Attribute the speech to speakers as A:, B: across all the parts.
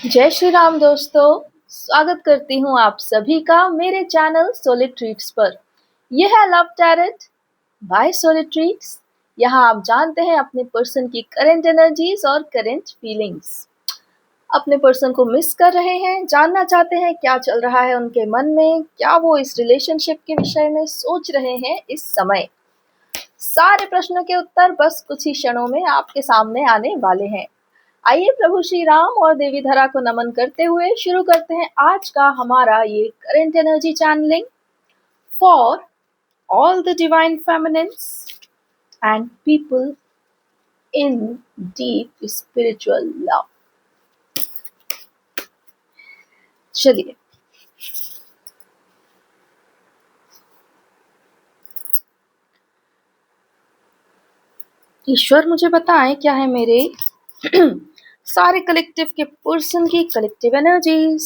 A: जय श्री राम दोस्तों। स्वागत करती हूँ आप सभी का मेरे चैनल सोलिड ट्रीट्स पर। यह है love tarot by solid treats. यहाँ आप जानते हैं अपने पर्सन की करंट एनर्जीज और करंट फीलिंग्स। अपने पर्सन को मिस कर रहे हैं, जानना चाहते हैं क्या चल रहा है उनके मन में, क्या वो इस रिलेशनशिप के विषय में सोच रहे हैं इस समय। सारे प्रश्नों के उत्तर बस कुछ ही क्षणों में आपके सामने आने वाले हैं। आइए प्रभु श्री राम और देवी धरा को नमन करते हुए शुरू करते हैं आज का हमारा ये current energy channelling for all the divine feminines and people in deep spiritual love. चलिए, ईश्वर मुझे बताएं क्या है मेरे सारे कलेक्टिव के पर्सन की कलेक्टिव एनर्जीज।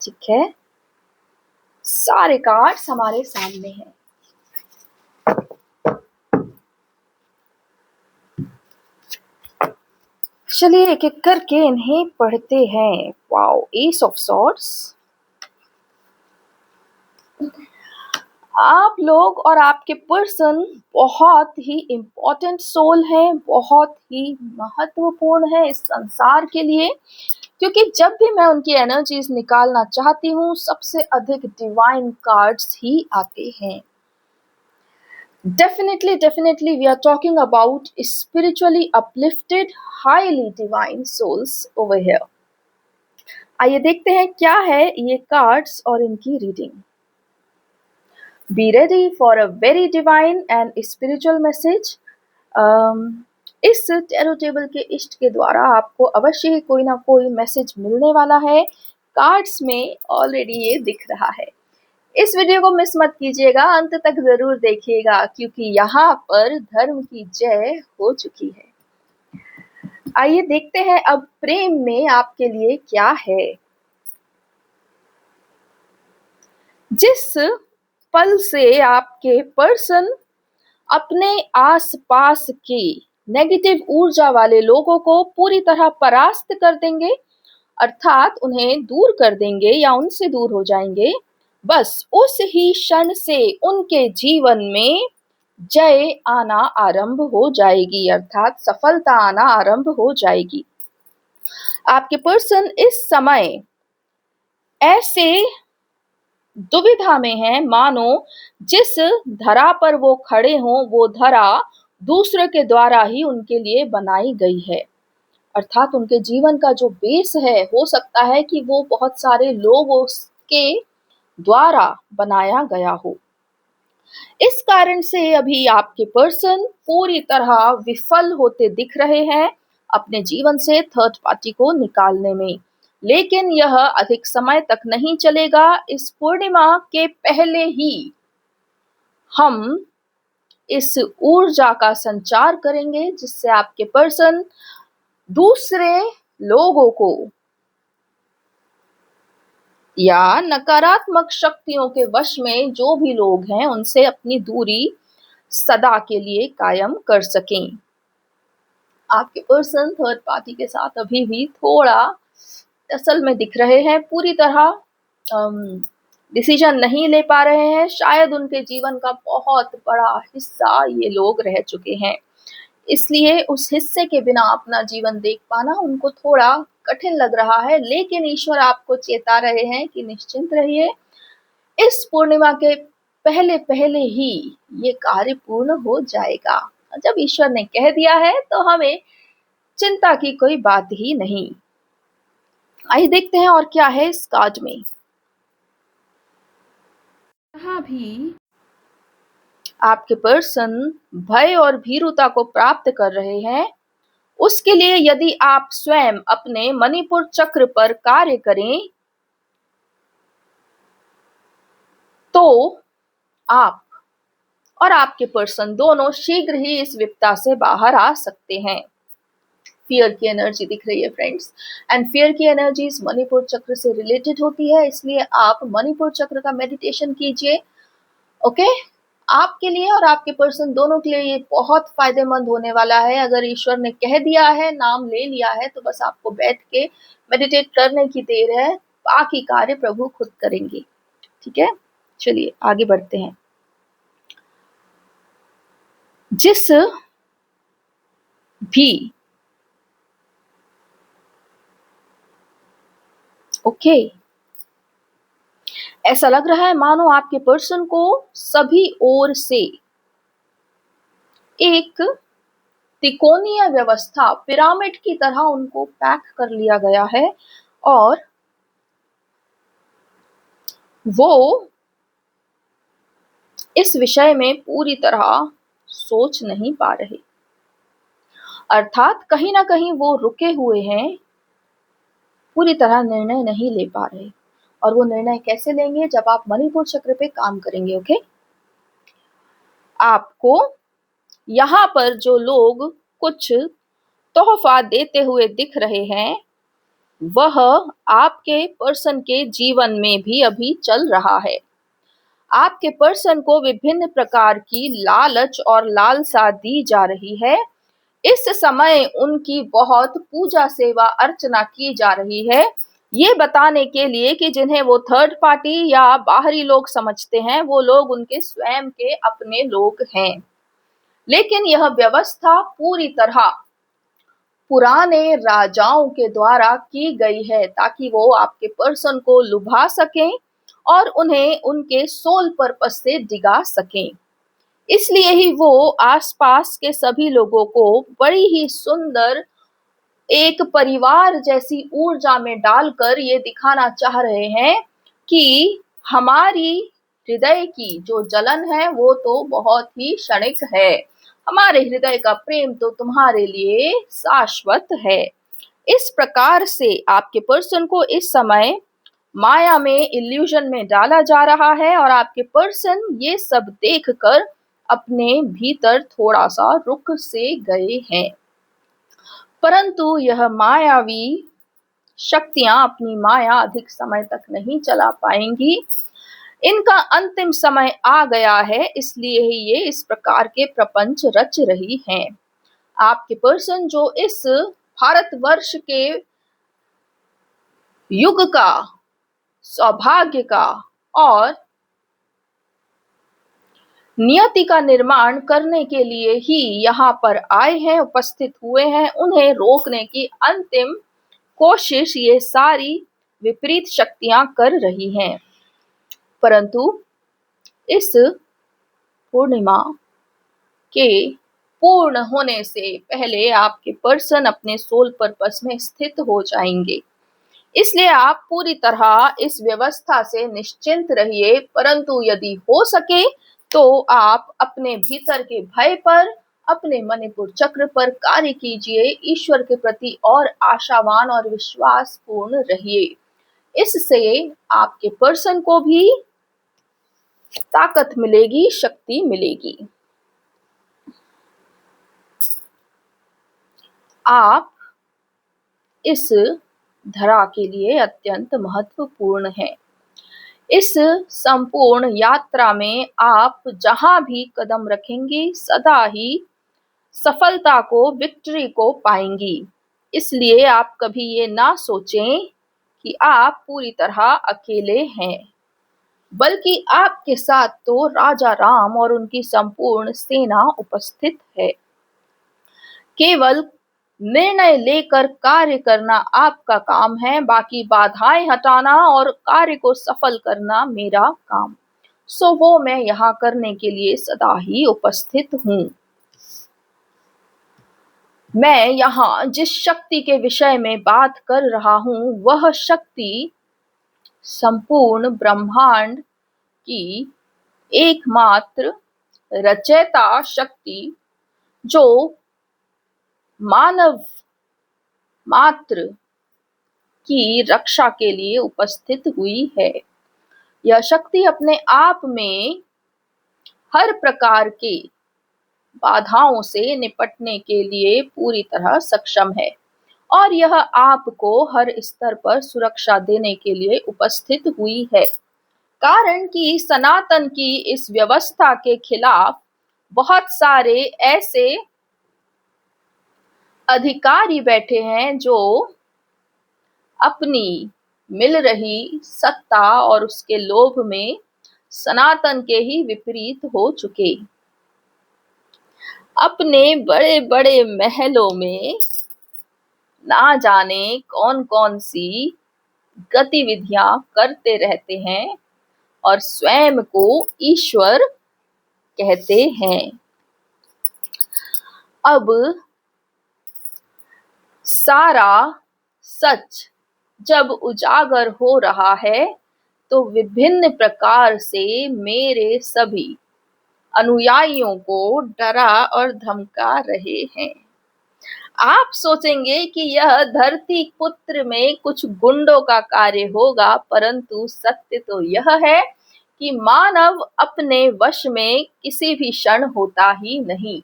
A: ठीक है, सारे कार्ड्स हमारे सामने हैं। चलिए एक एक करके इन्हें पढ़ते हैं। Wow, S of swords. आप लोग और आपके पर्सन बहुत ही इम्पोर्टेंट सोल है, बहुत ही महत्वपूर्ण है इस संसार के लिए, क्योंकि जब भी मैं उनकी एनर्जीज निकालना चाहती हूँ सबसे अधिक डिवाइन कार्ड्स ही आते हैं। Definitely, we are talking about spiritually uplifted, highly divine souls over here. आइए देखते हैं क्या है ये कार्ड्स और इनकी reading. Be ready for a very divine and spiritual message. इस टैरो टेबल के इष्ट के द्वारा आपको अवश्य ही कोई ना कोई मैसेज मिलने वाला है। कार्ड्स में ऑलरेडी ये दिख रहा है। इस वीडियो को मिस मत कीजिएगा, अंत तक जरूर देखिएगा, क्योंकि यहाँ पर धर्म की जय हो चुकी है। आइए देखते हैं अब प्रेम में आपके लिए क्या है। जिस पल से आपके पर्सन अपने आसपास के नेगेटिव ऊर्जा वाले लोगों को पूरी तरह परास्त कर देंगे, अर्थात उन्हें दूर कर देंगे या उनसे दूर हो जाएंगे, बस उस ही क्षण से उनके जीवन में जय आना आरंभ हो जाएगी, अर्थात सफलता आना आरंभ हो जाएगी। आपके पर्सन इस समय ऐसे दुविधा में है मानो जिस धरा पर वो खड़े हों वो धरा दूसरे के द्वारा ही उनके लिए बनाई गई है, अर्थात उनके जीवन का जो बेस है हो सकता है कि वो बहुत सारे लोगों के द्वारा बनाया गया हो। इस कारण से अभी आपके पर्सन पूरी तरह विफल होते दिख रहे हैं अपने जीवन से थर्ड पार्टी को निकालने में, लेकिन यह अधिक समय तक नहीं चलेगा। इस पूर्णिमा के पहले ही हम इस ऊर्जा का संचार करेंगे जिससे आपके पर्सन दूसरे लोगों को या नकारात्मक शक्तियों के वश में जो भी लोग हैं उनसे अपनी दूरी सदा के लिए कायम कर सकें। आपके पर्सन थर्ड पार्टी के साथ अभी भी थोड़ा असल में दिख रहे हैं, पूरी तरह डिसीजन नहीं ले पा रहे हैं। शायद उनके जीवन का बहुत बड़ा हिस्सा ये लोग रह चुके हैं, इसलिए उस हिस्से के बिना अपना जीवन देख पाना उनको थोड़ा कठिन लग रहा है, लेकिन ईश्वर आपको चेता रहे हैं कि निश्चिंत रहिए, इस पूर्णिमा के पहले पहले ही ये कार्य पूर्ण हो जाएगा। जब ईश्वर ने कह दिया है तो हमें चिंता की कोई बात ही नहीं। आइए देखते हैं और क्या है इस कार्ड में। यहाँ भी आपके पर्सन भय और भीरुता को प्राप्त कर रहे हैं। उसके लिए यदि आप स्वयं अपने मणिपुर चक्र पर कार्य करें तो आप और आपके पर्सन दोनों शीघ्र ही इस विपदा से बाहर आ सकते हैं। फियर की एनर्जी दिख रही है फ्रेंड्स, एंड फियर की एनर्जीज मणिपुर चक्र से रिलेटेड होती है, इसलिए आप मणिपुर चक्र का मेडिटेशन कीजिए। ओके, आपके लिए और आपके पर्सन दोनों के लिए ये बहुत फायदेमंद होने वाला है। अगर ईश्वर ने कह दिया है, नाम ले लिया है, तो बस आपको बैठ के मेडिटेट करने की देर है, बाकी कार्य प्रभु खुद करेंगे। ठीक है, चलिए आगे बढ़ते हैं। जिस भी ओके ऐसा लग रहा है मानो आपके पर्सन को सभी ओर से एक त्रिकोणीय व्यवस्था, पिरामिड की तरह उनको पैक कर लिया गया है और वो इस विषय में पूरी तरह सोच नहीं पा रहे। अर्थात कहीं ना कहीं वो रुके हुए हैं, पूरी तरह निर्णय नहीं ले पा रहे। और वो निर्णय कैसे लेंगे? जब आप मणिपुर चक्र पे काम करेंगे। ओके, आपको यहाँ पर जो लोग कुछ तोहफा देते हुए दिख रहे हैं, वह आपके पर्सन के जीवन में भी अभी चल रहा है। आपके पर्सन को विभिन्न प्रकार की लालच और लालसा दी जा रही है। इस समय उनकी बहुत पूजा सेवा अर्चना की जा रही है, ये बताने के लिए कि जिन्हें वो थर्ड पार्टी या बाहरी लोग समझते हैं, वो लोग उनके स्वयं के अपने लोग हैं। लेकिन यह व्यवस्था पूरी तरह पुराने राजाओं के द्वारा की गई है, ताकि वो आपके पर्सन को लुभा सकें और उन्हें उनके सोल पर्पस से डिगा सकें। इसलिए ही वो आसपास के सभी लोगों को बड़ी ही सुंदर एक परिवार जैसी ऊर्जा में डालकर ये दिखाना चाह रहे हैं कि हमारी हृदय की जो जलन है वो तो बहुत ही क्षणिक है, हमारे हृदय का प्रेम तो तुम्हारे लिए शाश्वत है। इस प्रकार से आपके पर्सन को इस समय माया में, इल्यूजन में डाला जा रहा है और आपके पर्सन ये सब देखकर अपने भीतर थोड़ा सा रुक से गए हैं। परंतु यह मायावी शक्तियां अपनी माया अधिक समय तक नहीं चला पाएंगी। इनका अंतिम समय आ गया है, इसलिए ही ये इस प्रकार के प्रपंच रच रही हैं। आपके पर्सन जो इस भारतवर्ष के युग का, सौभाग्य का और नियति का निर्माण करने के लिए ही यहाँ पर आए हैं, उपस्थित हुए हैं, उन्हें रोकने की अंतिम कोशिश ये सारी विपरीत शक्तियां कर रही हैं। परंतु इस पूर्णिमा के पूर्ण होने से पहले आपके पर्सन अपने सोल पर्पस में स्थित हो जाएंगे। इसलिए आप पूरी तरह इस व्यवस्था से निश्चिंत रहिए। परंतु यदि हो सके तो आप अपने भीतर के भय पर, अपने मणिपुर चक्र पर कार्य कीजिए। ईश्वर के प्रति और आशावान और विश्वास पूर्ण रहिए। इससे आपके पर्सन को भी ताकत मिलेगी, शक्ति मिलेगी। आप इस धरा के लिए अत्यंत महत्वपूर्ण है। इस संपूर्ण यात्रा में आप जहां भी कदम रखेंगी, सदा ही सफलता को, विक्ट्री को पाएंगी। इसलिए आप कभी ये ना सोचें कि आप पूरी तरह अकेले हैं, बल्कि आपके साथ तो राजा राम और उनकी संपूर्ण सेना उपस्थित है। केवल निर्णय लेकर कार्य करना आपका काम है, बाकी बाधाएं हटाना और कार्य को सफल करना मेरा काम। सो वो मैं यहाँ करने के लिए सदा ही उपस्थित हूँ। मैं यहाँ जिस शक्ति के विषय में बात कर रहा हूँ, वह शक्ति संपूर्ण ब्रह्मांड की एकमात्र रचयिता शक्ति, जो मानव मात्र की रक्षा के लिए उपस्थित हुई है। यह शक्ति अपने आप में हर प्रकार के बाधाओं से निपटने के लिए पूरी तरह सक्षम है और यह आपको हर स्तर पर सुरक्षा देने के लिए उपस्थित हुई है। कारण कि सनातन की इस व्यवस्था के खिलाफ बहुत सारे ऐसे अधिकारी बैठे हैं जो अपनी मिल रही सत्ता और उसके लोभ में सनातन के ही विपरीत हो चुके। अपने बड़े बड़े महलों में ना जाने कौन कौन सी गतिविधियां करते रहते हैं और स्वयं को ईश्वर कहते हैं। अब सारा सच जब उजागर हो रहा है तो विभिन्न प्रकार से मेरे सभी अनुयायियों को डरा और धमका रहे हैं। आप सोचेंगे कि यह धरती पुत्र में कुछ गुंडों का कार्य होगा, परंतु सत्य तो यह है कि मानव अपने वश में किसी भी क्षण होता ही नहीं।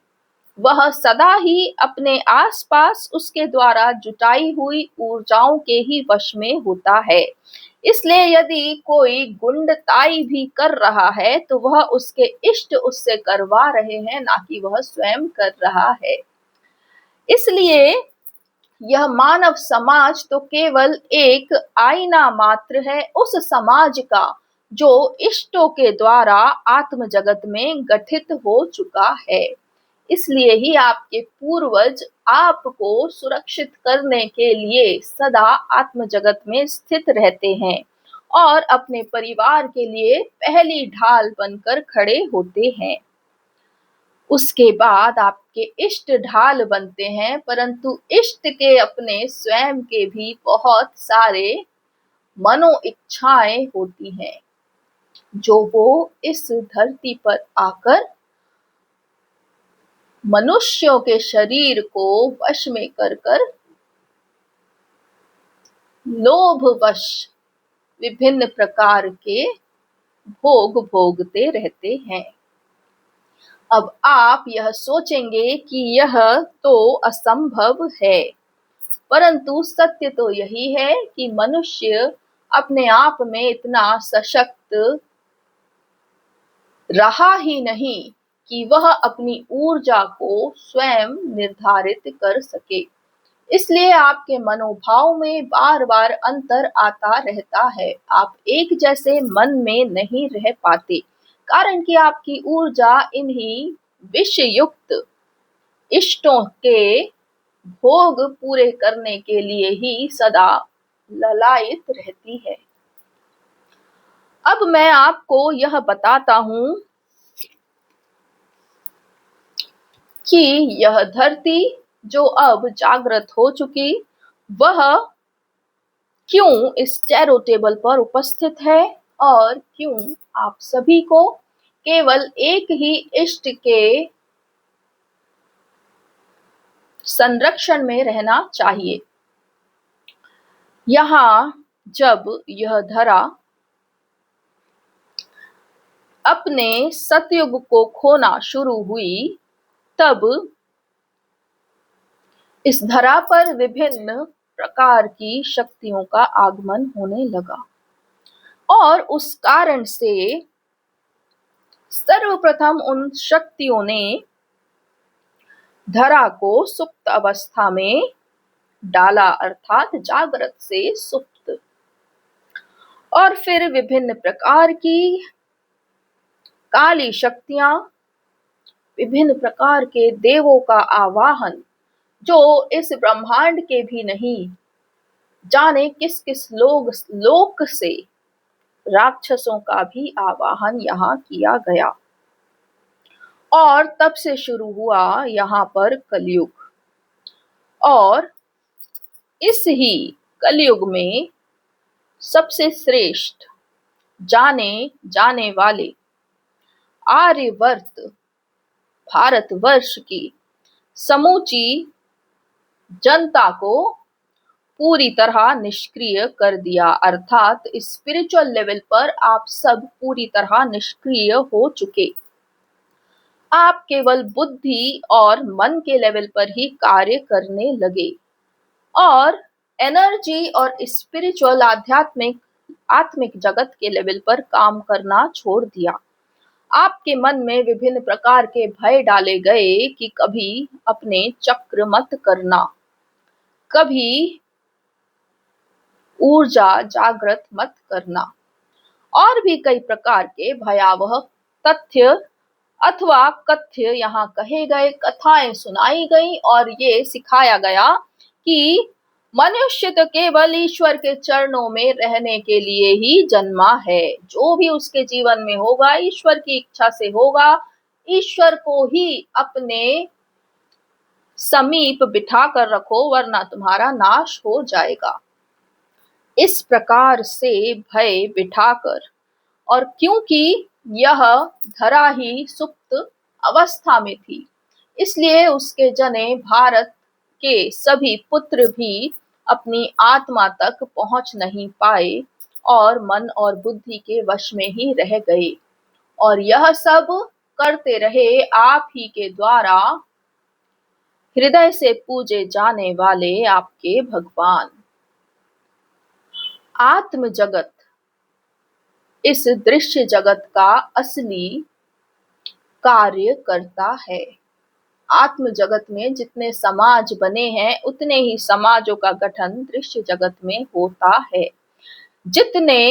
A: वह सदा ही अपने आसपास उसके द्वारा जुटाई हुई ऊर्जाओं के ही वश में होता है। इसलिए यदि कोई गुंडताई भी कर रहा है तो वह उसके इष्ट उससे करवा रहे हैं, ना कि वह स्वयं कर रहा है। इसलिए यह मानव समाज तो केवल एक आईना मात्र है उस समाज का जो इष्टों के द्वारा आत्म जगत में गठित हो चुका है। इसलिए ही आपके पूर्वज आपको सुरक्षित करने के लिए सदा आत्म जगत में स्थित रहते हैं और अपने परिवार के लिए पहली ढाल बनकर खड़े होते हैं। उसके बाद आपके इष्ट ढाल बनते हैं, परंतु इष्ट के अपने स्वयं के भी बहुत सारे मनो इच्छाएं होती हैं जो वो इस धरती पर आकर मनुष्यों के शरीर को वश में कर लोभवश विभिन्न प्रकार के भोग भोगते रहते हैं। अब आप यह सोचेंगे कि यह तो असंभव है, परंतु सत्य तो यही है कि मनुष्य अपने आप में इतना सशक्त रहा ही नहीं कि वह अपनी ऊर्जा को स्वयं निर्धारित कर सके। इसलिए आपके मनोभाव में बार बार अंतर आता रहता है। आप एक जैसे मन में नहीं रह पाते, कारण कि आपकी ऊर्जा इन्हीं विषयुक्त इष्टों के भोग पूरे करने के लिए ही सदा ललायित रहती है। अब मैं आपको यह बताता हूं कि यह धरती जो अब जागृत हो चुकी, वह क्यों इस चैरो टेबल पर उपस्थित है और क्यों आप सभी को केवल एक ही इष्ट के संरक्षण में रहना चाहिए। यहाँ जब यह धरा अपने सतयुग को खोना शुरू हुई, तब इस धरा पर विभिन्न प्रकार की शक्तियों का आगमन होने लगा और उस कारण से सर्वप्रथम उन शक्तियों ने धरा को सुप्त अवस्था में डाला, अर्थात जागृत से सुप्त। और फिर विभिन्न प्रकार की काली शक्तियां, विभिन्न प्रकार के देवों का आवाहन, जो इस ब्रह्मांड के भी नहीं जाने किस किस लोक से राक्षसों का भी आवाहन यहाँ किया गया। और तब से शुरू हुआ यहाँ पर कलयुग। और इस ही कलयुग में सबसे श्रेष्ठ जाने जाने वाले आर्यवर्त भारतवर्ष की समूची जनता को पूरी तरह निष्क्रिय कर दिया, अर्थात स्पिरिचुअल लेवल पर आप सब पूरी तरह निष्क्रिय हो चुके। आप केवल बुद्धि और मन के लेवल पर ही कार्य करने लगे और एनर्जी और स्पिरिचुअल आध्यात्मिक आत्मिक जगत के लेवल पर काम करना छोड़ दिया। आपके मन में विभिन्न प्रकार के भय डाले गए कि कभी अपने चक्र मत करना, कभी ऊर्जा जागृत मत करना, और भी कई प्रकार के भयावह तथ्य अथवा कथ्य यहाँ कहे गए, कथाएं सुनाई गई और ये सिखाया गया कि मनुष्य तो केवल ईश्वर के चरणों में रहने के लिए ही जन्मा है। जो भी उसके जीवन में होगा ईश्वर की इच्छा से होगा। ईश्वर को ही अपने समीप बिठा कर रखो वरना तुम्हारा नाश हो जाएगा। इस प्रकार से भय बिठाकर, और क्योंकि यह धरा ही सुप्त अवस्था में थी, इसलिए उसके जने भारत के सभी पुत्र भी अपनी आत्मा तक पहुंच नहीं पाए और मन और बुद्धि के वश में ही रह गए। और यह सब करते रहे आप ही के द्वारा हृदय से पूजे जाने वाले आपके भगवान। आत्म जगत इस दृश्य जगत का असली कार्य करता है। आत्म जगत में जितने समाज बने हैं उतने ही समाजों का गठन दृश्य जगत में होता है। जितने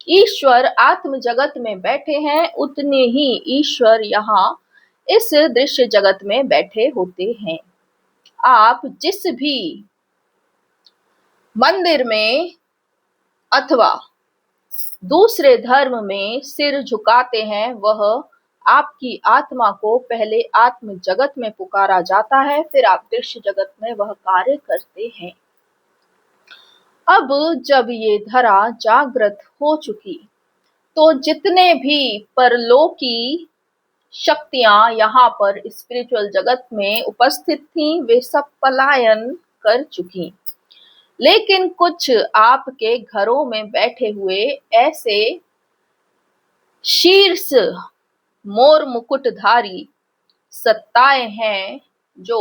A: ईश्वर आत्म जगत में बैठे हैं उतने ही ईश्वर यहाँ इस दृश्य जगत में बैठे होते हैं। आप जिस भी मंदिर में अथवा दूसरे धर्म में सिर झुकाते हैं वह आपकी आत्मा को पहले आत्म जगत में पुकारा जाता है, फिर आप दृश्य जगत में वह कार्य करते हैं। अब जब ये धरा जागृत हो चुकी तो जितने भी परलोकी शक्तियां यहाँ पर स्पिरिचुअल जगत में उपस्थित थीं वे सब पलायन कर चुकी। लेकिन कुछ आपके घरों में बैठे हुए ऐसे शीर्ष मोर मुकुटधारी सत्ताएं हैं जो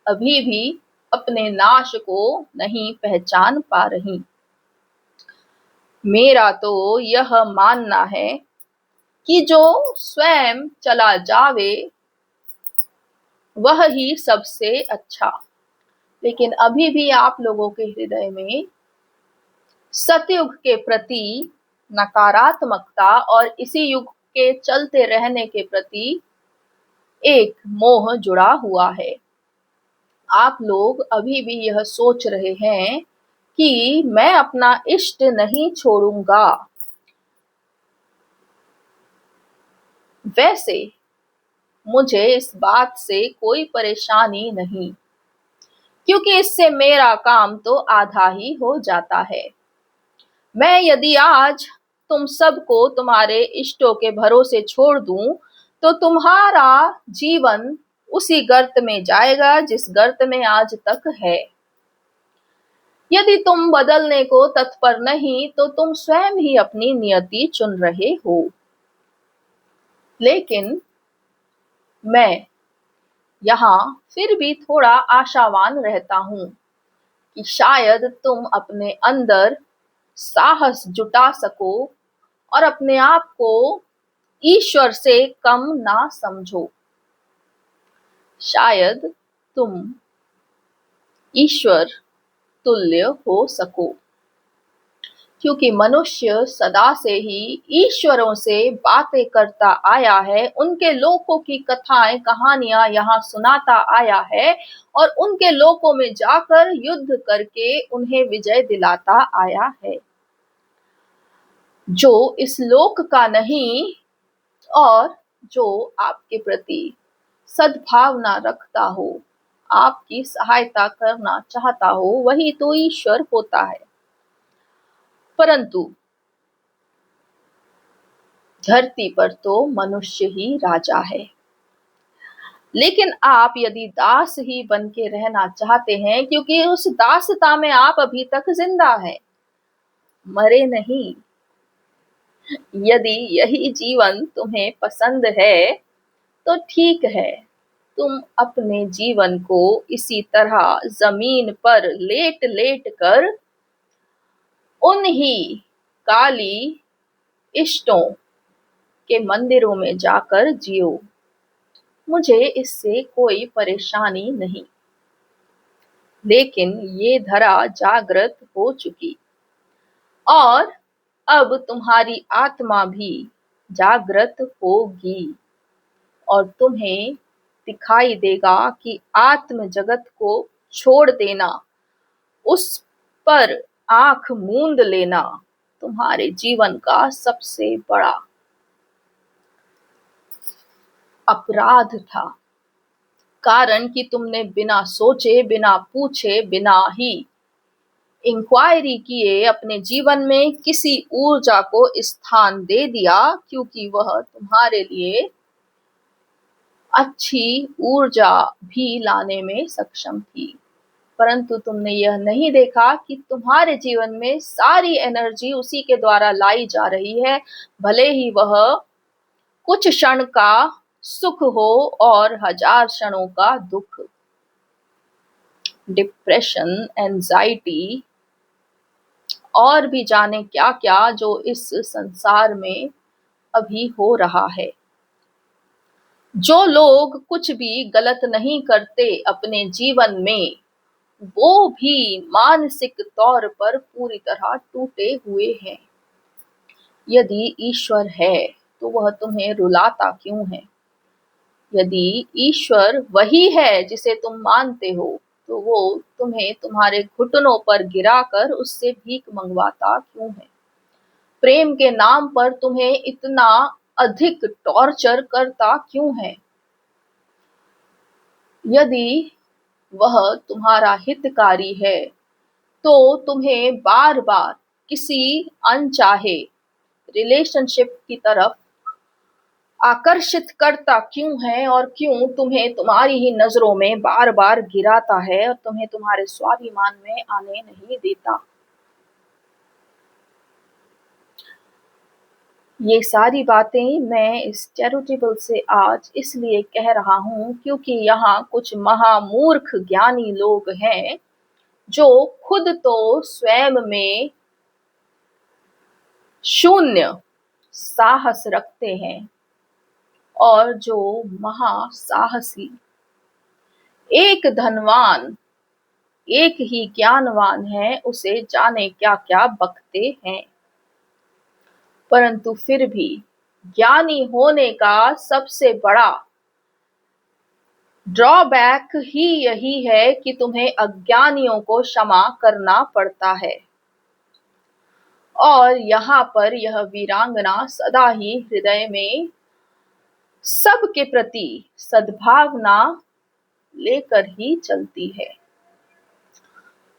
A: अभी भी अपने नाश को नहीं पहचान पा रही। मेरा तो यह मानना है कि जो स्वयं चला जावे वह ही सबसे अच्छा। लेकिन अभी भी आप लोगों के हृदय में सतयुग के प्रति नकारात्मकता और इसी युग के चलते रहने के प्रति एक मोह जुड़ा हुआ है। आप लोग अभी भी यह सोच रहे हैं कि मैं अपना इष्ट नहीं छोड़ूंगा। वैसे मुझे इस बात से कोई परेशानी नहीं, क्योंकि इससे मेरा काम तो आधा ही हो जाता है। मैं यदि आज तुम सबको तुम्हारे इष्टों के भरोसे छोड़ दूं तो तुम्हारा जीवन उसी गर्त में जाएगा जिस गर्त में आज तक है। यदि तुम बदलने को तत्पर नहीं तो तुम स्वयं ही अपनी नियति चुन रहे हो। लेकिन मैं यहाँ फिर भी थोड़ा आशावान रहता हूँ कि शायद तुम अपने अंदर साहस जुटा सको और अपने आप को ईश्वर से कम ना समझो। शायद तुम ईश्वर तुल्य हो सको, क्योंकि मनुष्य सदा से ही ईश्वरों से बातें करता आया है, उनके लोकों की कथाएं कहानियां यहाँ सुनाता आया है और उनके लोकों में जाकर युद्ध करके उन्हें विजय दिलाता आया है। जो इस लोक का नहीं और जो आपके प्रति सद्भावना रखता हो, आपकी सहायता करना चाहता हो, वही तो ईश्वर होता है। परंतु धरती पर तो मनुष्य ही राजा है। लेकिन आप यदि दास ही बन के रहना चाहते हैं, क्योंकि उस दासता में आप अभी तक जिंदा हैं, मरे नहीं। यदि यही जीवन तुम्हें पसंद है तो ठीक है, तुम अपने जीवन को इसी तरह जमीन पर लेट लेट कर उन्हीं काली इष्टों के मंदिरों में जाकर जियो, मुझे इससे कोई परेशानी नहीं। लेकिन ये धरा जागृत हो चुकी और अब तुम्हारी आत्मा भी जागृत होगी और तुम्हें दिखाई देगा कि आत्म जगत को छोड़ देना, उस पर आंख मूंद लेना तुम्हारे जीवन का सबसे बड़ा अपराध था। कारण कि तुमने बिना सोचे, बिना पूछे, बिना ही इंक्वायरी किए अपने जीवन में किसी ऊर्जा को स्थान दे दिया, क्योंकि वह तुम्हारे लिए अच्छी ऊर्जा भी लाने में सक्षम थी। परंतु तुमने यह नहीं देखा कि तुम्हारे जीवन में सारी एनर्जी उसी के द्वारा लाई जा रही है, भले ही वह कुछ क्षण का सुख हो और हजार क्षणों का दुख। डिप्रेशन, एंजाइटी और भी जाने क्या क्या जो इस संसार में अभी हो रहा है। जो लोग कुछ भी गलत नहीं करते अपने जीवन में, वो भी मानसिक तौर पर पूरी तरह टूटे हुए हैं। यदि ईश्वर है तो वह तुम्हें रुलाता क्यों है? यदि ईश्वर वही है जिसे तुम मानते हो, तो वो तुम्हें तुम्हारे घुटनों पर गिराकर उससे भीख मंगवाता क्यों है? प्रेम के नाम पर तुम्हें इतना अधिक टॉर्चर करता क्यों है? यदि वह तुम्हारा हितकारी है तो तुम्हें बार बार किसी अनचाहे रिलेशनशिप की तरफ आकर्षित करता क्यों है और क्यों तुम्हें तुम्हारी ही नजरों में बार बार गिराता है और तुम्हें तुम्हारे स्वाभिमान में आने नहीं देता? ये सारी बातें मैं इस चैरिटेबल से आज इसलिए कह रहा हूं क्योंकि यहाँ कुछ महामूर्ख ज्ञानी लोग हैं जो खुद तो स्वयं में शून्य साहस रखते हैं और जो महासाहसी, एक धनवान, एक ही ज्ञानवान है, उसे जाने क्या क्या बकते हैं। परंतु फिर भी ज्ञानी होने का सबसे बड़ा ड्रॉबैक ही यही है कि तुम्हें अज्ञानियों को क्षमा करना पड़ता है। और यहाँ पर यह वीरांगना सदा ही हृदय में सबके प्रति सद्भावना लेकर ही चलती है।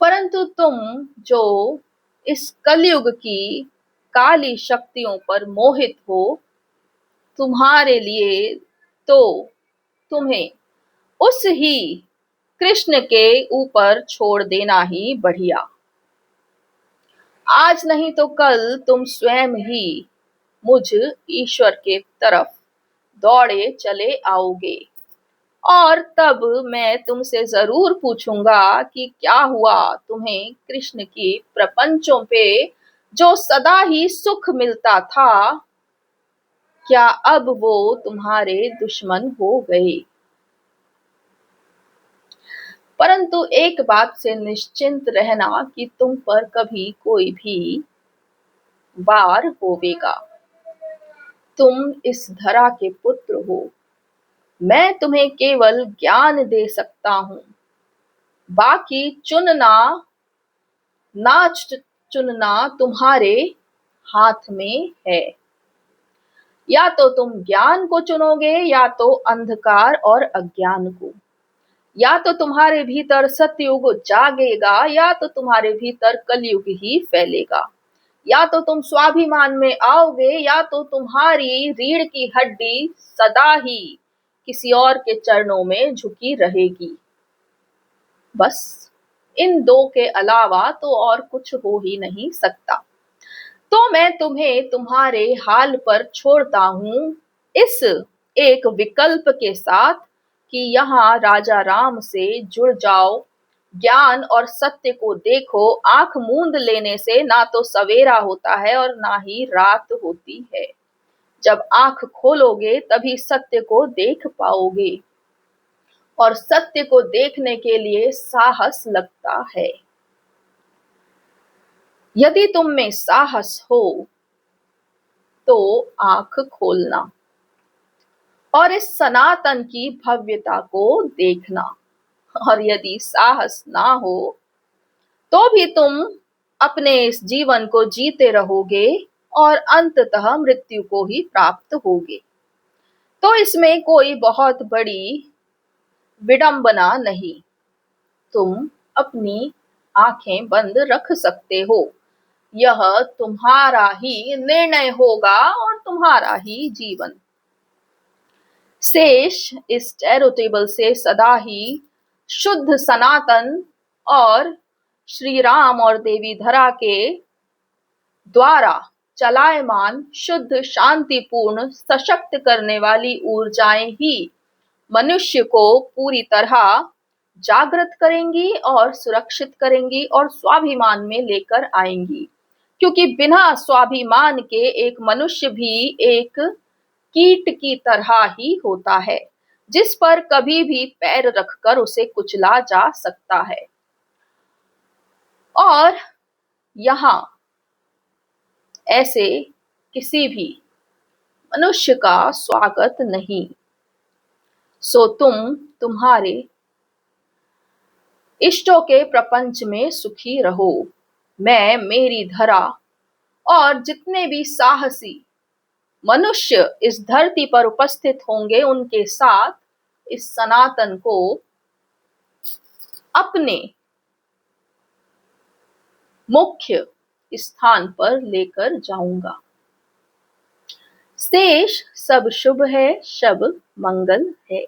A: परंतु तुम जो इस कलयुग की काली शक्तियों पर मोहित हो, तुम्हारे लिए तो तुम्हें उस ही कृष्ण के ऊपर छोड़ देना ही बढ़िया। आज नहीं तो कल तुम स्वयं ही मुझ ईश्वर के तरफ दौड़े चले आओगे और तब मैं तुमसे जरूर पूछूंगा कि क्या हुआ तुम्हें कृष्ण की प्रपंचों पे जो सदा ही सुख मिलता था, क्या अब वो तुम्हारे दुश्मन हो गए? परंतु एक बात से निश्चिंत रहना कि तुम पर कभी कोई भी वार होवेगा। तुम इस धरा के पुत्र हो, मैं तुम्हें केवल ज्ञान दे सकता हूं, बाकी चुनना तुम्हारे हाथ में है। या तो तुम ज्ञान को चुनोगे या तो अंधकार और अज्ञान को। या तो तुम्हारे भीतर सतयुग जागेगा या तो तुम्हारे भीतर कलयुग ही फैलेगा। या तो तुम स्वाभिमान में आओगे या तो तुम्हारी रीढ़ की हड्डी सदा ही किसी और के चरणों में झुकी रहेगी। बस इन दो के अलावा तो और कुछ हो ही नहीं सकता। तो मैं तुम्हें तुम्हारे हाल पर छोड़ता हूं, इस एक विकल्प के साथ कि यहाँ राजा राम से जुड़ जाओ, ज्ञान और सत्य को देखो, आंख मूंद लेने से ना तो सवेरा होता है और ना ही रात होती है। जब आंख खोलोगे तभी सत्य को देख पाओगे, और सत्य को देखने के लिए साहस लगता है। यदि तुम में साहस हो तो आंख खोलना और इस सनातन की भव्यता को देखना, और यदि साहस ना हो तो भी तुम अपने इस जीवन को जीते रहोगे और अंततः मृत्यु को ही प्राप्त होगे। तो इसमें कोई बहुत बड़ी विडंबना नहीं। तुम अपनी आंखें बंद रख सकते हो। यह तुम्हारा ही निर्णय होगा और तुम्हारा ही जीवन। शेष इस टैरो टेबल से सदा ही शुद्ध सनातन और श्री राम और देवी धरा के द्वारा चलायमान शुद्ध शांतिपूर्ण सशक्त करने वाली ऊर्जाएं ही मनुष्य को पूरी तरह जागृत करेंगी और सुरक्षित करेंगी और स्वाभिमान में लेकर आएंगी। क्योंकि बिना स्वाभिमान के एक मनुष्य भी एक कीट की तरह ही होता है, जिस पर कभी भी पैर रखकर उसे कुचला जा सकता है। और यहाँ ऐसे किसी भी मनुष्य का स्वागत नहीं। सो तुम तुम्हारे इष्टों के प्रपंच में सुखी रहो। मैं, मेरी धरा और जितने भी साहसी मनुष्य इस धरती पर उपस्थित होंगे, उनके साथ इस सनातन को अपने मुख्य स्थान पर लेकर जाऊंगा। शेष सब शुभ है, सब मंगल है।